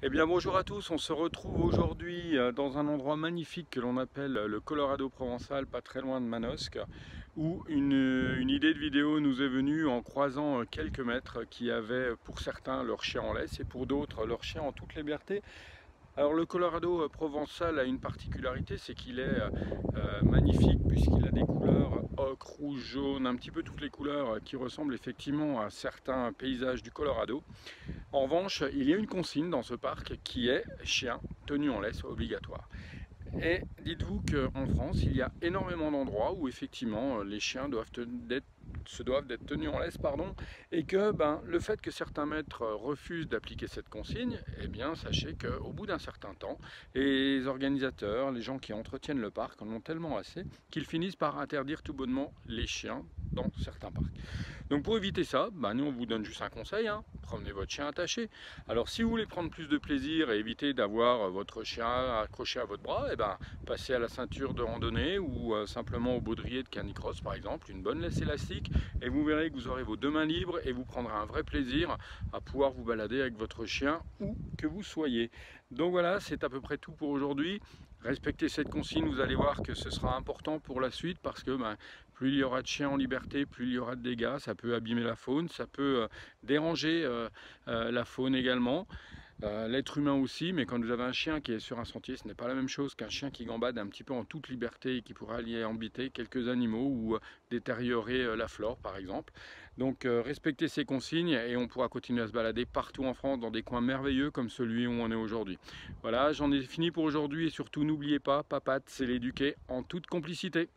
Eh bien bonjour à tous, on se retrouve aujourd'hui dans un endroit magnifique que l'on appelle le Colorado provençal, pas très loin de Manosque, où une idée de vidéo nous est venue en croisant quelques maîtres qui avaient pour certains leur chien en laisse et pour d'autres leur chien en toute liberté. Alors le Colorado provençal a une particularité, c'est qu'il est magnifique puisqu'il a des couleurs ocre, rouge, jaune, un petit peu toutes les couleurs qui ressemblent effectivement à certains paysages du Colorado. En revanche, il y a une consigne dans ce parc qui est chien tenu en laisse obligatoire. Et dites-vous qu'en France, il y a énormément d'endroits où effectivement les chiens se doivent d'être tenus en laisse, et que le fait que certains maîtres refusent d'appliquer cette consigne, eh bien sachez qu'au bout d'un certain temps, les organisateurs, les gens qui entretiennent le parc en ont tellement assez qu'ils finissent par interdire tout bonnement les chiens dans certains parcs. Donc pour éviter ça, nous on vous donne juste un conseil, promenez votre chien attaché. Alors si vous voulez prendre plus de plaisir et éviter d'avoir votre chien accroché à votre bras, passez à la ceinture de randonnée ou simplement au baudrier de canicross par exemple, une bonne laisse élastique, et vous verrez que vous aurez vos deux mains libres et vous prendrez un vrai plaisir à pouvoir vous balader avec votre chien où que vous soyez. Donc voilà, c'est à peu près tout pour aujourd'hui. Respectez cette consigne, vous allez voir que ce sera important pour la suite parce que plus il y aura de chiens en liberté, plus il y aura de dégâts, ça peut abîmer la faune, ça peut déranger la faune également. L'être humain aussi, mais quand vous avez un chien qui est sur un sentier, ce n'est pas la même chose qu'un chien qui gambade un petit peu en toute liberté et qui pourra aller embêter quelques animaux ou détériorer la flore par exemple. Donc respectez ces consignes et on pourra continuer à se balader partout en France dans des coins merveilleux comme celui où on est aujourd'hui. Voilà, j'en ai fini pour aujourd'hui et surtout n'oubliez pas, Papatte, c'est l'éduquer en toute complicité.